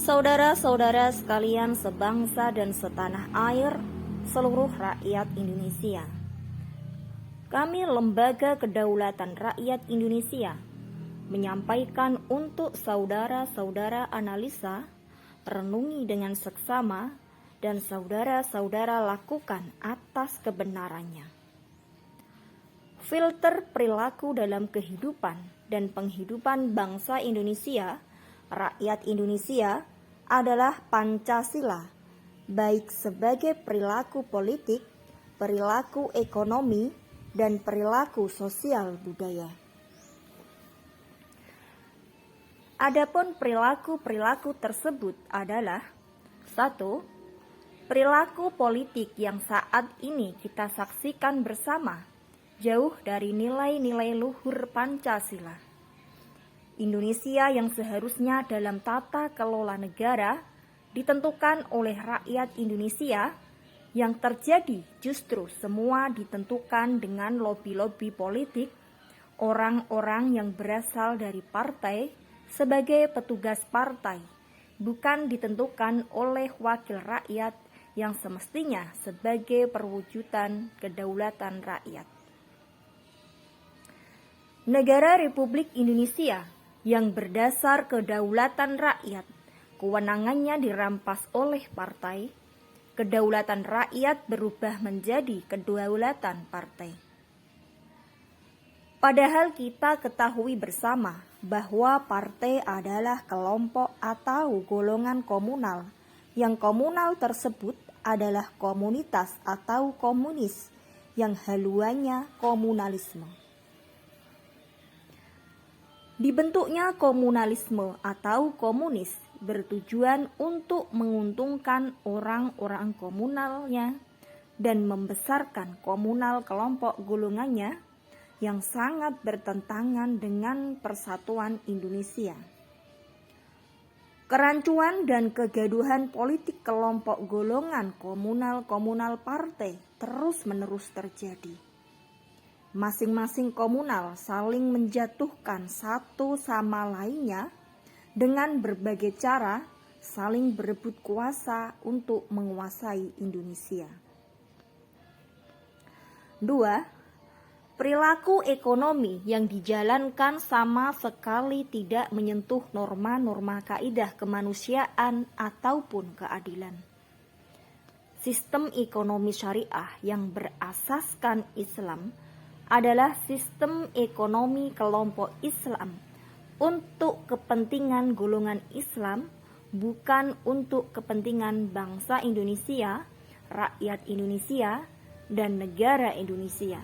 Saudara-saudara sekalian sebangsa dan setanah air, seluruh rakyat Indonesia. Kami Lembaga Kedaulatan Rakyat Indonesia menyampaikan untuk saudara-saudara analisa, renungi dengan seksama, dan saudara-saudara lakukan atas kebenarannya. Filter perilaku dalam kehidupan dan penghidupan bangsa Indonesia, rakyat Indonesia, adalah Pancasila, baik sebagai perilaku politik, perilaku ekonomi, dan perilaku sosial budaya. Adapun perilaku-perilaku tersebut adalah 1. Perilaku politik yang saat ini kita saksikan bersama, jauh dari nilai-nilai luhur Pancasila. Indonesia yang seharusnya dalam tata kelola negara ditentukan oleh rakyat Indonesia, yang terjadi justru semua ditentukan dengan lobi-lobi politik, orang-orang yang berasal dari partai sebagai petugas partai, bukan ditentukan oleh wakil rakyat yang semestinya sebagai perwujudan kedaulatan rakyat. Negara Republik Indonesia yang berdasar kedaulatan rakyat, kewenangannya dirampas oleh partai, kedaulatan rakyat berubah menjadi kedaulatan partai. Padahal kita ketahui bersama bahwa partai adalah kelompok atau golongan komunal, yang komunal tersebut adalah komunitas atau komunis, yang haluannya komunalisme. Dibentuknya komunalisme atau komunis bertujuan untuk menguntungkan orang-orang komunalnya dan membesarkan komunal kelompok golongannya, yang sangat bertentangan dengan persatuan Indonesia. Kerancuan dan kegaduhan politik kelompok golongan komunal partai terus-menerus terjadi. Masing-masing komunal saling menjatuhkan satu sama lainnya dengan berbagai cara, saling berebut kuasa untuk menguasai Indonesia. 2. Perilaku ekonomi yang dijalankan sama sekali tidak menyentuh norma-norma kaidah kemanusiaan ataupun keadilan. Sistem ekonomi syariah yang berasaskan Islam adalah sistem ekonomi kelompok Islam untuk kepentingan golongan Islam, bukan untuk kepentingan bangsa Indonesia, rakyat Indonesia, dan negara Indonesia.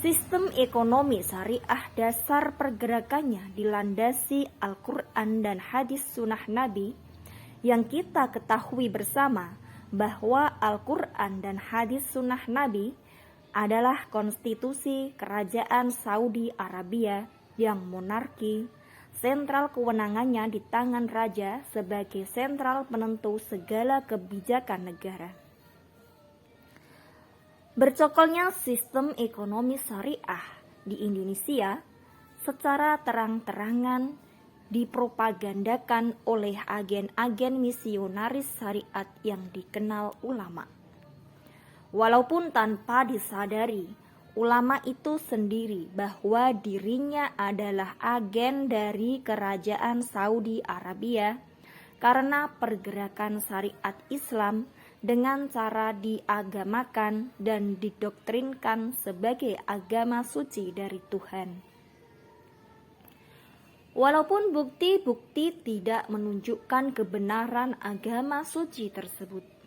Sistem ekonomi syariah dasar pergerakannya dilandasi Al-Quran dan hadis sunnah Nabi, yang kita ketahui bersama bahwa Al-Quran dan hadis sunnah Nabi adalah konstitusi kerajaan Saudi Arabia yang monarki, sentral kewenangannya di tangan raja sebagai sentral penentu segala kebijakan negara. Bercokolnya sistem ekonomi syariah di Indonesia secara terang-terangan dipropagandakan oleh agen-agen misionaris syariat yang dikenal ulama. Walaupun tanpa disadari, ulama itu sendiri bahwa dirinya adalah agen dari kerajaan Saudi Arabia karena pergerakan syariat Islam dengan cara diagamakan dan didoktrinkan sebagai agama suci dari Tuhan. Walaupun bukti-bukti tidak menunjukkan kebenaran agama suci tersebut.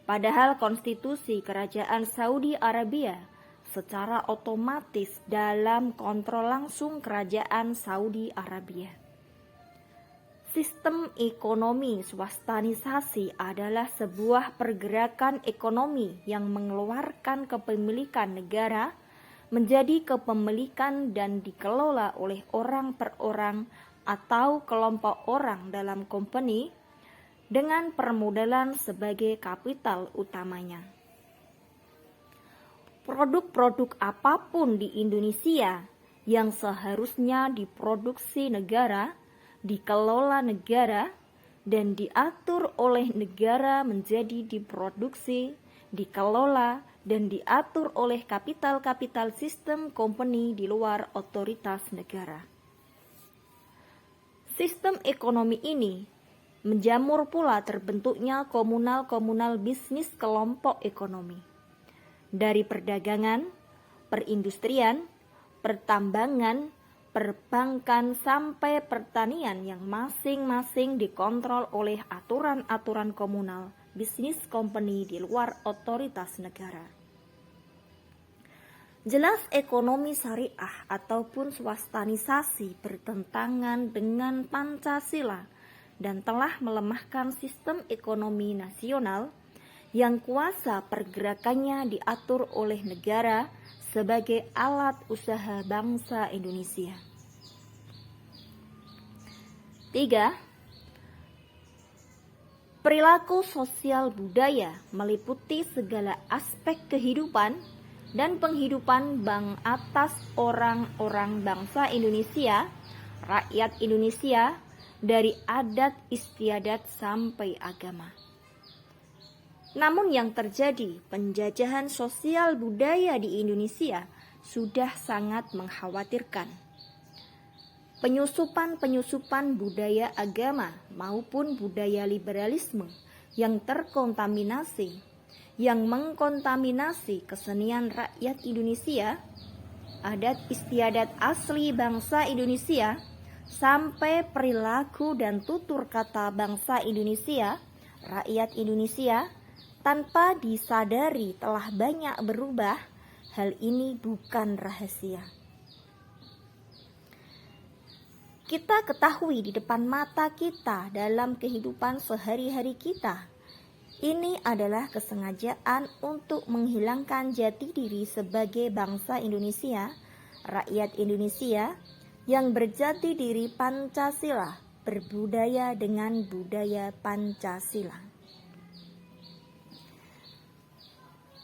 Padahal konstitusi kerajaan Saudi Arabia secara otomatis dalam kontrol langsung kerajaan Saudi Arabia. Sistem ekonomi swastanisasi adalah sebuah pergerakan ekonomi yang mengeluarkan kepemilikan negara menjadi kepemilikan dan dikelola oleh orang per orang atau kelompok orang dalam company dengan permodalan sebagai kapital utamanya. Produk-produk apapun di Indonesia yang seharusnya diproduksi negara dikelola negara, dan diatur oleh negara menjadi diproduksi, dikelola, dan diatur oleh kapital-kapital sistem company di luar otoritas negara. Sistem ekonomi ini menjamur pula terbentuknya komunal-komunal bisnis kelompok ekonomi. Dari perdagangan, perindustrian, pertambangan, perbankan sampai pertanian yang masing-masing dikontrol oleh aturan-aturan komunal bisnis company di luar otoritas negara. Jelas ekonomi syariah ataupun swastanisasi bertentangan dengan Pancasila dan telah melemahkan sistem ekonomi nasional yang kuasa pergerakannya diatur oleh negara sebagai alat usaha bangsa Indonesia. 3. Perilaku sosial budaya meliputi segala aspek kehidupan dan penghidupan atas orang-orang bangsa Indonesia, rakyat Indonesia, dari adat istiadat sampai agama. Namun yang terjadi, penjajahan sosial budaya di Indonesia sudah sangat mengkhawatirkan. Penyusupan budaya agama maupun budaya liberalisme yang terkontaminasi, yang mengkontaminasi kesenian rakyat Indonesia, adat istiadat asli bangsa Indonesia, sampai perilaku dan tutur kata bangsa Indonesia, rakyat Indonesia, tanpa disadari telah banyak berubah. Hal ini bukan rahasia. Kita ketahui di depan mata kita dalam kehidupan sehari-hari kita. Ini adalah kesengajaan untuk menghilangkan jati diri sebagai bangsa Indonesia, rakyat Indonesia yang berjati diri Pancasila, berbudaya dengan budaya Pancasila.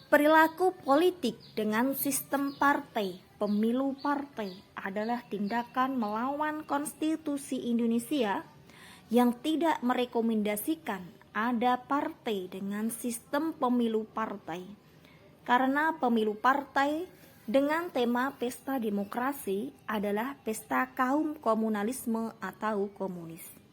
Perilaku politik dengan sistem partai, pemilu partai adalah tindakan melawan konstitusi Indonesia yang tidak merekomendasikan ada partai dengan sistem pemilu partai. Karena pemilu partai dengan tema pesta demokrasi adalah pesta kaum komunalisme atau komunis.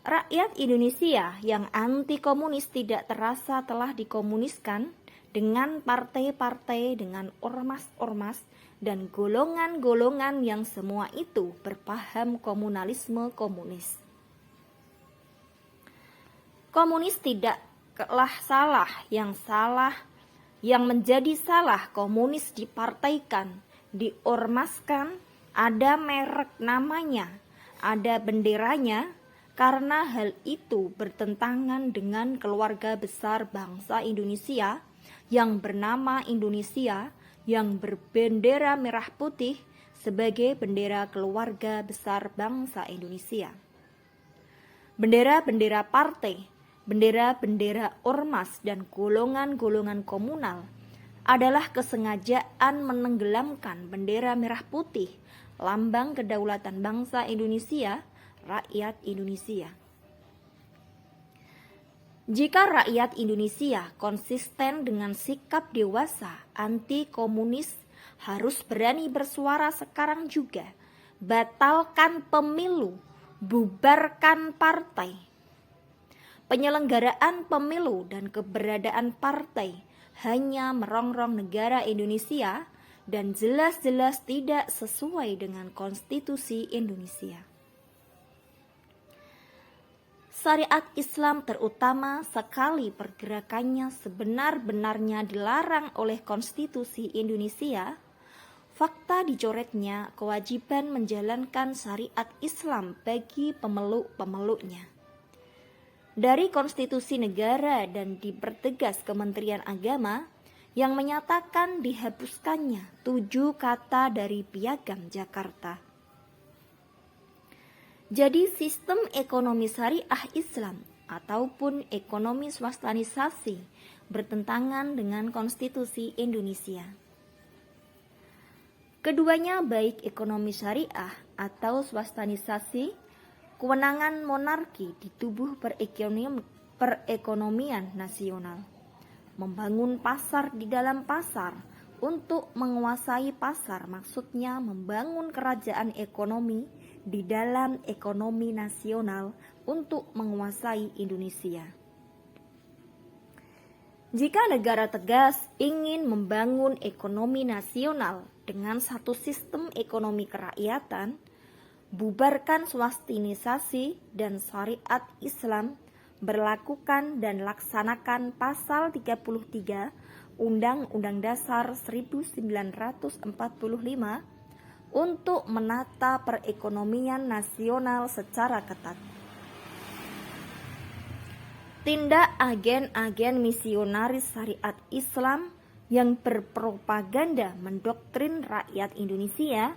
Rakyat Indonesia yang anti komunis tidak terasa telah dikomuniskan dengan partai-partai, dengan ormas-ormas, dan golongan-golongan yang semua itu berpaham komunalisme komunis. Komunis tidaklah salah, yang menjadi salah komunis dipartaikan, diormaskan, ada merek namanya, ada benderanya, karena hal itu bertentangan dengan keluarga besar bangsa Indonesia yang bernama Indonesia, yang berbendera merah putih sebagai bendera keluarga besar bangsa Indonesia. Bendera-bendera partai, bendera-bendera ormas dan golongan-golongan komunal adalah kesengajaan menenggelamkan bendera merah putih, lambang kedaulatan bangsa Indonesia, rakyat Indonesia. Jika rakyat Indonesia konsisten dengan sikap dewasa anti komunis, harus berani bersuara sekarang juga, batalkan pemilu, bubarkan partai. Penyelenggaraan pemilu dan keberadaan partai hanya merongrong negara Indonesia dan jelas-jelas tidak sesuai dengan konstitusi Indonesia. Syariat Islam terutama sekali pergerakannya sebenar-benarnya dilarang oleh konstitusi Indonesia, fakta dicoretnya kewajiban menjalankan syariat Islam bagi pemeluk-pemeluknya. Dari konstitusi negara dan dipertegas Kementerian Agama yang menyatakan dihapuskannya 7 kata dari Piagam Jakarta. Jadi sistem ekonomi syariah Islam ataupun ekonomi swastanisasi bertentangan dengan konstitusi Indonesia. Keduanya baik ekonomi syariah atau swastanisasi, kewenangan monarki di tubuh perekonomian nasional. Membangun pasar di dalam pasar untuk menguasai pasar, maksudnya membangun kerajaan ekonomi di dalam ekonomi nasional untuk menguasai Indonesia. Jika negara tegas ingin membangun ekonomi nasional dengan satu sistem ekonomi kerakyatan, bubarkan swastinisasi dan syariat Islam, berlakukan dan laksanakan pasal 33 Undang-Undang Dasar 1945 untuk menata perekonomian nasional secara ketat. Tindak agen-agen misionaris syariat Islam yang berpropaganda mendoktrin rakyat Indonesia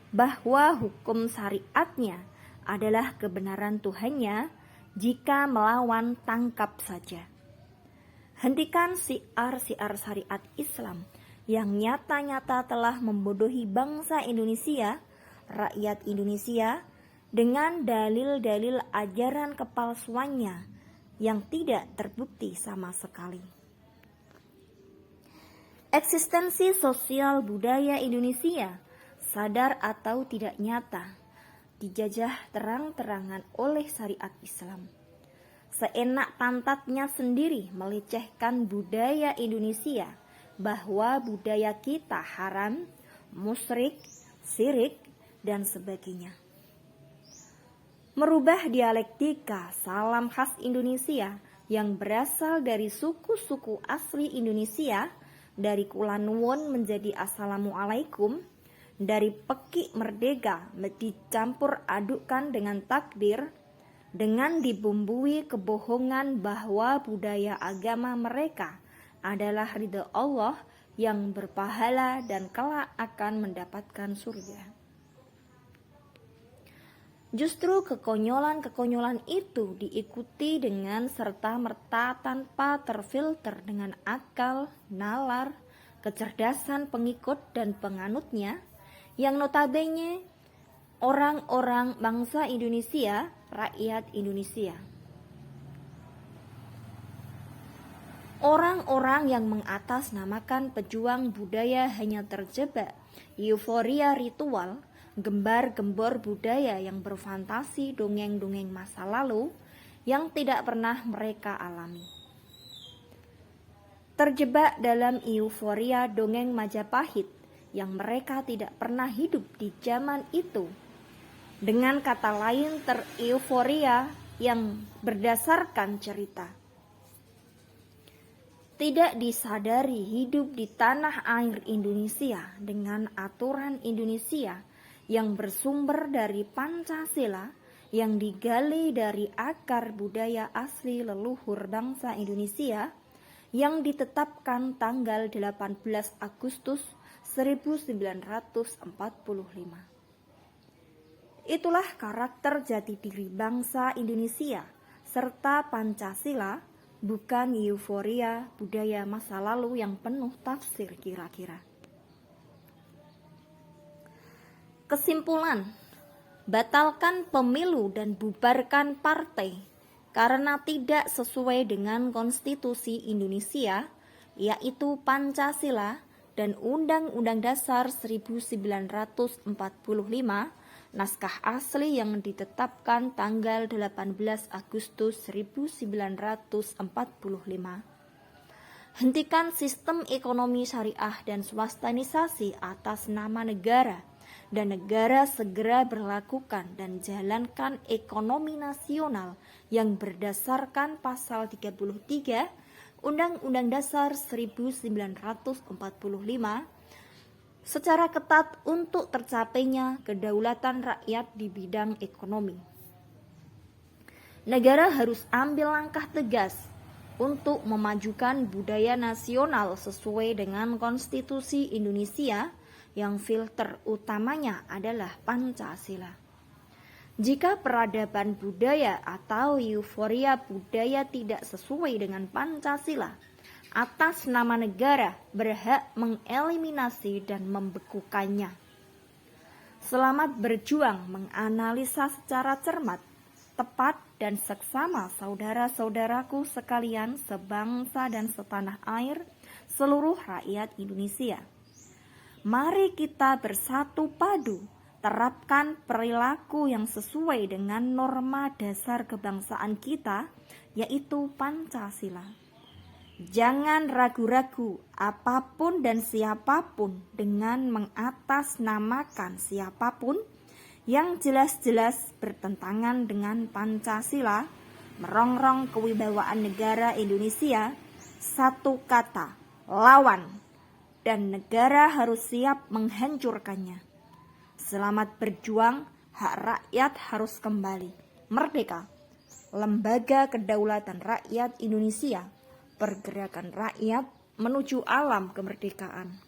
bahwa hukum syariatnya adalah kebenaran Tuhannya, jika melawan tangkap saja. Hentikan siar-siar syariat Islam yang nyata-nyata telah membodohi bangsa Indonesia, rakyat Indonesia, dengan dalil-dalil ajaran kepalsuannya yang tidak terbukti sama sekali. Eksistensi sosial budaya Indonesia, sadar atau tidak nyata, dijajah terang-terangan oleh syariat Islam. Seenak pantatnya sendiri melecehkan budaya Indonesia, bahwa budaya kita haram, musyrik, syirik, dan sebagainya. Merubah dialektika salam khas Indonesia yang berasal dari suku-suku asli Indonesia, dari Kulanuwun menjadi Assalamualaikum, dari Peki Merdeka dicampur adukkan dengan takdir, dengan dibumbui kebohongan bahwa budaya agama mereka adalah ridha Allah yang berpahala dan kelak akan mendapatkan surga. Justru kekonyolan-kekonyolan itu diikuti dengan serta-merta tanpa terfilter dengan akal, nalar, kecerdasan pengikut dan penganutnya, yang notabene orang-orang bangsa Indonesia, rakyat Indonesia. Orang-orang yang mengatasnamakan pejuang budaya hanya terjebak euforia ritual, gembar-gembor budaya yang berfantasi dongeng-dongeng masa lalu yang tidak pernah mereka alami. Terjebak dalam euforia dongeng Majapahit yang mereka tidak pernah hidup di zaman itu. Dengan kata lain, tereuforia yang berdasarkan cerita. Tidak disadari hidup di tanah air Indonesia dengan aturan Indonesia yang bersumber dari Pancasila, yang digali dari akar budaya asli leluhur bangsa Indonesia, yang ditetapkan tanggal 18 Agustus 1945. Itulah karakter jati diri bangsa Indonesia serta Pancasila, bukan euforia budaya masa lalu yang penuh tafsir kira-kira. Kesimpulan, batalkan pemilu dan bubarkan partai karena tidak sesuai dengan konstitusi Indonesia, yaitu Pancasila dan Undang-Undang Dasar 1945, naskah asli yang ditetapkan tanggal 18 Agustus 1945. Hentikan sistem ekonomi syariah dan swastanisasi atas nama negara, dan negara segera berlakukan dan jalankan ekonomi nasional yang berdasarkan pasal 33 Undang-Undang Dasar 1945 secara ketat untuk tercapainya kedaulatan rakyat di bidang ekonomi. Negara harus ambil langkah tegas untuk memajukan budaya nasional sesuai dengan konstitusi Indonesia yang filter utamanya adalah Pancasila. Jika peradaban budaya atau euforia budaya tidak sesuai dengan Pancasila, atas nama negara berhak mengeliminasi dan membekukannya. Selamat berjuang menganalisa secara cermat, tepat dan seksama saudara-saudaraku sekalian sebangsa dan setanah air, seluruh rakyat Indonesia. Mari kita bersatu padu, terapkan perilaku yang sesuai dengan norma dasar kebangsaan kita, yaitu Pancasila. Jangan ragu-ragu apapun dan siapapun dengan mengatasnamakan siapapun yang jelas-jelas bertentangan dengan Pancasila, merongrong kewibawaan negara Indonesia. Satu kata, lawan, dan negara harus siap menghancurkannya. Selamat berjuang, hak rakyat harus kembali. Merdeka, Lembaga Kedaulatan Rakyat Indonesia, pergerakan rakyat menuju alam kemerdekaan.